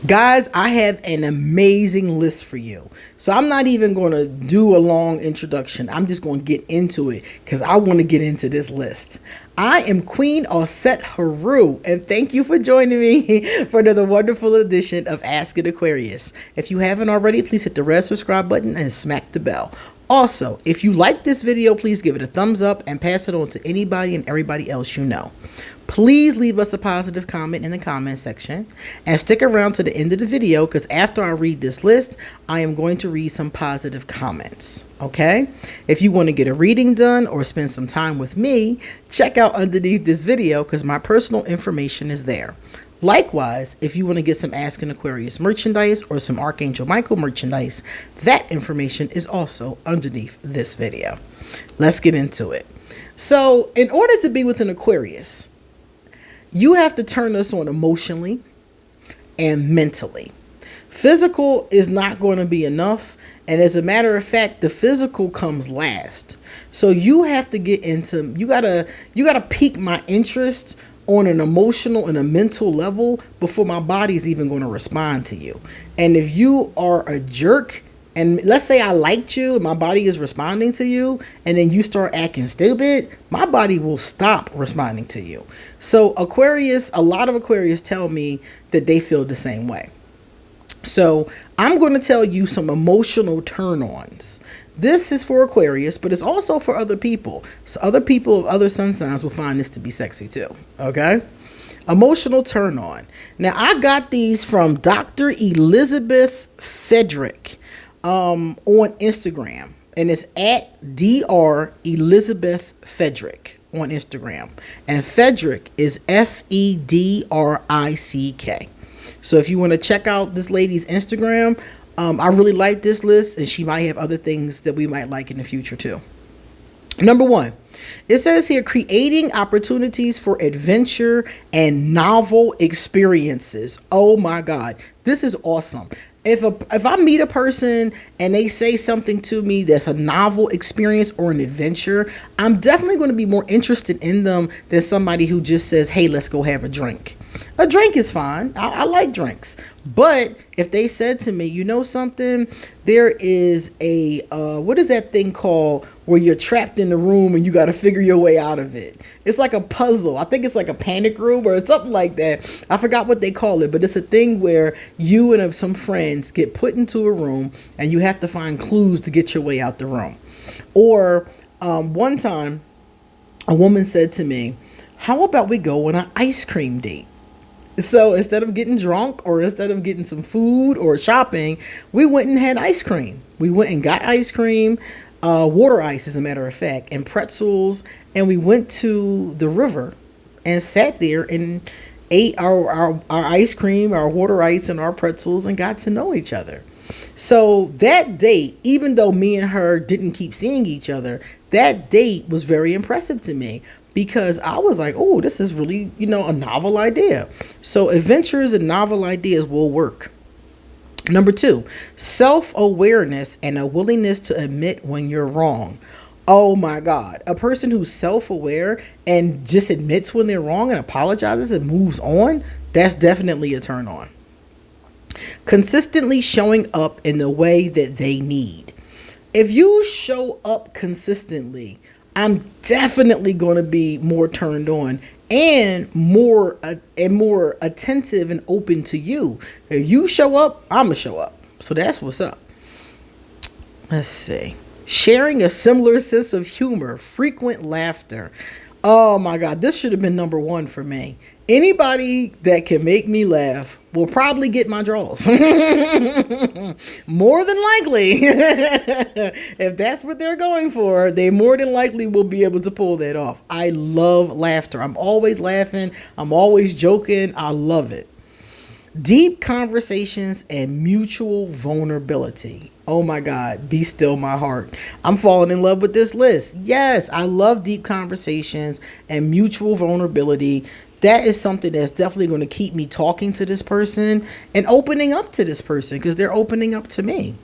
Guys, I have an amazing list for you. So I'm not even going to do a long introduction. I'm just going to get into it because I want to get into this list. I am QueenAusetHeru, and thank you for joining me for another wonderful edition of Ask It Aquarius. If you haven't already, please hit the red subscribe button and smack the bell. Also, if you like this video, please give it a thumbs up and pass it on to anybody and everybody else you know. Please leave us a positive comment in the comment section and stick around to the end of the video because after I read this list, I am going to read some positive comments. Okay? If you want to get a reading done or spend some time with me, check out underneath this video because my personal information is there. Likewise, if you want to get some Ask an Aquarius merchandise or some Archangel Michael merchandise, that information is also underneath this video. Let's get into it. So, in order to be with an Aquarius, you have to turn us on emotionally and mentally. Physical is not going to be enough. And as a matter of fact, the physical comes last. So you have to get into, you gotta pique my interest on an emotional and a mental level before my body is even going to respond to you. And if you are a jerk, and let's say I liked you and my body is responding to you, and then you start acting stupid, my body will stop responding to you. So Aquarius, a lot of Aquarius tell me that they feel the same way. So I'm going to tell you some emotional turn-ons. This is for Aquarius, but it's also for other people. So other people of other sun signs will find this to be sexy too. Okay? Emotional turn-on. Now, I got these from Dr. Elizabeth Frederick on Instagram. And it's at Dr. Elizabeth Frederick on Instagram. And Frederick is Fedrick. So if you want to check out this lady's Instagram, I really like this list, and she might have other things that we might like in the future too. Number one, it says here, creating opportunities for adventure and novel experiences. Oh my God, this is awesome. If I meet a person and they say something to me that's a novel experience or an adventure, I'm definitely going to be more interested in them than somebody who just says, hey, let's go have a drink. A drink is fine. I like drinks. But if they said to me, you know something, there is a, what is that thing called where you're trapped in the room and you got to figure your way out of it? It's like a puzzle. I think it's like a panic room or something like that. I forgot what they call it, but it's a thing where you and some friends get put into a room and you have to find clues to get your way out the room. Or one time, a woman said to me, how about we go on an ice cream date? So instead of getting drunk or instead of getting some food or shopping, we went and had ice cream. We went and got ice cream, water ice as a matter of fact, and pretzels. And we went to the river and sat there and ate our ice cream, our water ice, and our pretzels and got to know each other. So that date, even though me and her didn't keep seeing each other, that date was very impressive to me. Because I was like, oh, this is really, a novel idea. So adventures and novel ideas will work. Number two, self-awareness and a willingness to admit when you're wrong. Oh my God. A person who's self-aware and just admits when they're wrong and apologizes and moves on, that's definitely a turn on. Consistently showing up in the way that they need. If you show up consistently, I'm definitely going to be more turned on and more attentive and open to you. If you show up, I'm going to show up. So that's what's up. Let's see. Sharing a similar sense of humor, frequent laughter. Oh my God, this should have been number one for me. Anybody that can make me laugh will probably get my draws. More than likely. If that's what they're going for, they more than likely will be able to pull that off. I love laughter. I'm always laughing. I'm always joking. I love it. Deep conversations and mutual vulnerability. Oh my God, be still my heart. I'm falling in love with this list. Yes, I love deep conversations and mutual vulnerability. That is something that's definitely going to keep me talking to this person and opening up to this person because they're opening up to me.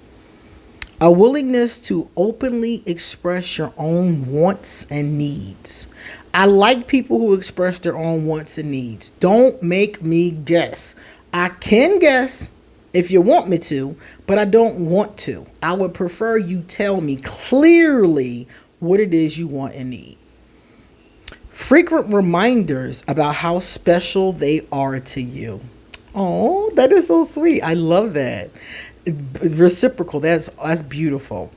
A willingness to openly express your own wants and needs. I like people who express their own wants and needs. Don't make me guess. I can guess if you want me to, but I don't want to. I would prefer you tell me clearly what it is you want and need. Frequent reminders about how special they are to you. Oh, that is so sweet. I love that. Reciprocal. That's beautiful.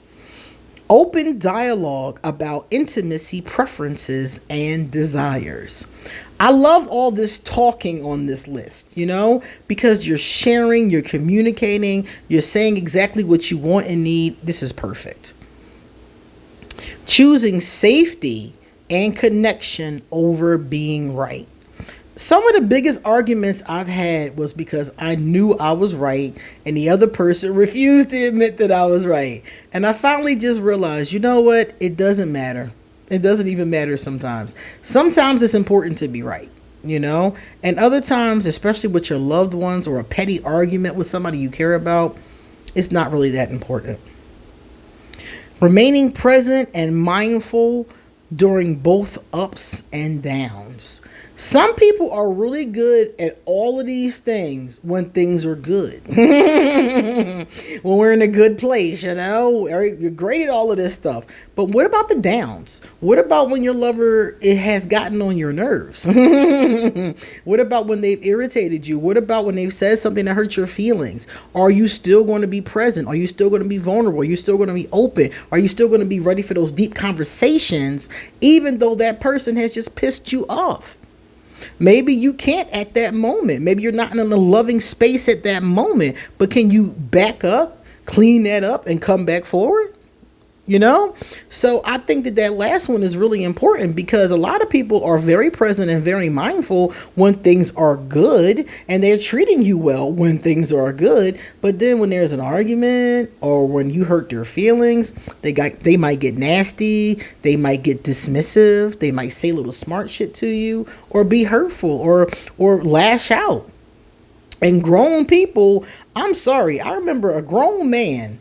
Open dialogue about intimacy, preferences, and desires. I love all this talking on this list, because you're sharing, you're communicating, you're saying exactly what you want and need. This is perfect. Choosing safety and connection over being right. Some of the biggest arguments I've had was because I knew I was right and the other person refused to admit that I was right. And I finally just realized, you know what? It doesn't matter. It doesn't even matter sometimes. Sometimes it's important to be right, And other times, especially with your loved ones or a petty argument with somebody you care about, it's not really that important. Remaining present and mindful during both ups and downs. Some people are really good at all of these things when things are good. When we're in a good place, You're great at all of this stuff. But what about the downs? What about when your lover has gotten on your nerves? What about when they've irritated you? What about when they've said something that hurts your feelings? Are you still going to be present? Are you still going to be vulnerable? Are you still going to be open? Are you still going to be ready for those deep conversations, even though that person has just pissed you off? Maybe you can't at that moment. Maybe you're not in a loving space at that moment. But can you back up, clean that up, and come back forward? So I think that last one is really important because a lot of people are very present and very mindful when things are good, and they're treating you well when things are good. But then when there's an argument or when you hurt their feelings, they might get nasty, they might get dismissive, they might say little smart shit to you or be hurtful or lash out. And grown people, I'm sorry, I remember a grown man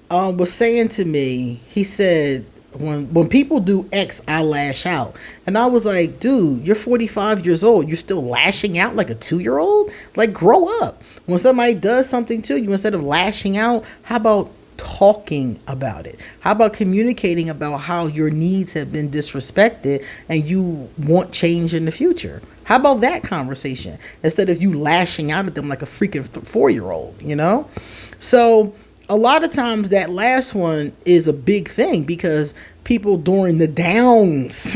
was saying to me, he said, when people do X, I lash out. And I was like, dude, you're 45 years old. You're still lashing out like a 2-year-old? Like, grow up. When somebody does something to you, instead of lashing out, how about talking about it? How about communicating about how your needs have been disrespected and you want change in the future? How about that conversation? Instead of you lashing out at them like a freaking 4-year-old, So a lot of times that last one is a big thing because people during the downs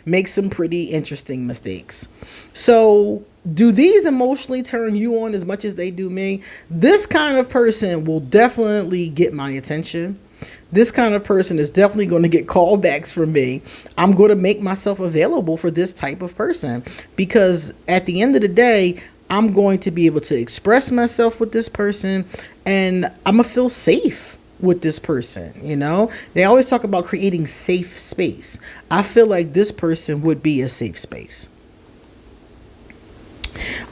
make some pretty interesting mistakes. So do these emotionally turn you on as much as they do me? This kind of person will definitely get my attention. This kind of person is definitely going to get callbacks from me. I'm going to make myself available for this type of person because at the end of the day, I'm going to be able to express myself with this person and I'm going to feel safe with this person. They always talk about creating safe space. I feel like this person would be a safe space.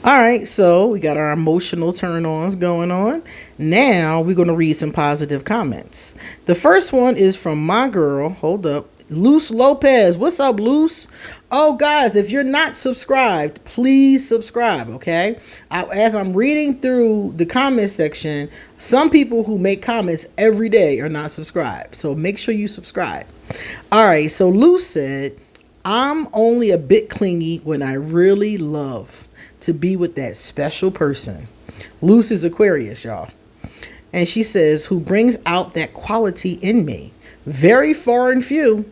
All right, so we got our emotional turn-ons going on. Now we're going to read some positive comments. The first one is from my girl. Hold up. Luce Lopez. What's up, Luce? Oh, guys, if you're not subscribed, please subscribe, okay? As I'm reading through the comment section, some people who make comments every day are not subscribed. So make sure you subscribe. All right, so Luce said, I'm only a bit clingy when I really love to be with that special person. Luce is Aquarius, y'all. And she says, who brings out that quality in me. Very far and few,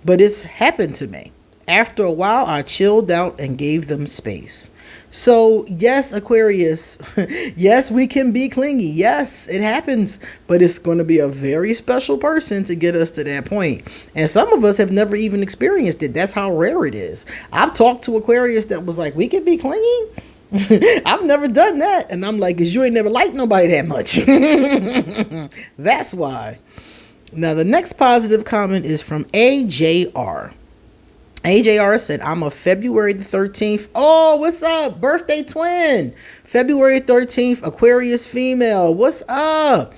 but it's happened to me. After a while, I chilled out and gave them space. So, yes, Aquarius, yes, we can be clingy. Yes, it happens, but it's going to be a very special person to get us to that point. And some of us have never even experienced it. That's how rare it is. I've talked to Aquarius that was like, we can be clingy? I've never done that. And I'm like, because you ain't never liked nobody that much. That's why. Now, the next positive comment is from AJR. AJR said, I'm a February the 13th. Oh, what's up? Birthday twin. February 13th, Aquarius female. What's up?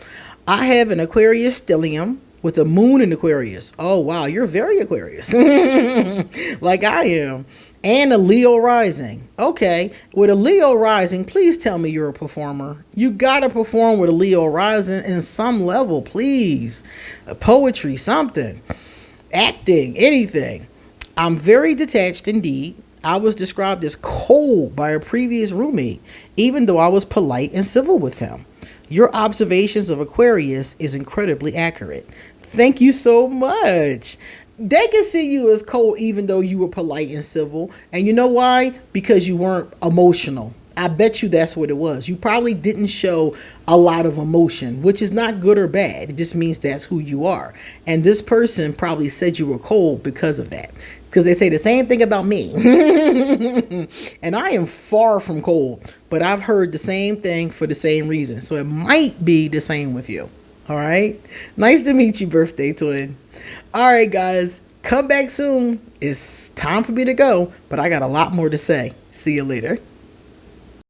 I have an Aquarius stellium with a moon in Aquarius. Oh, wow. You're very Aquarius. Like I am. And a Leo rising. Okay. With a Leo rising, please tell me you're a performer. You gotta perform with a Leo rising in some level, please. Poetry, something. Acting, anything. I'm very detached indeed. I was described as cold by a previous roommate, even though I was polite and civil with him. Your observations of Aquarius is incredibly accurate. Thank you so much. They can see you as cold even though you were polite and civil. And you know why? Because you weren't emotional. I bet you that's what it was. You probably didn't show a lot of emotion, which is not good or bad. It just means that's who you are. And this person probably said you were cold because of that. Because they say the same thing about me. And I am far from cold. But I've heard the same thing for the same reason. So it might be the same with you. All right? Nice to meet you, birthday twin. All right, guys. Come back soon. It's time for me to go. But I got a lot more to say. See you later.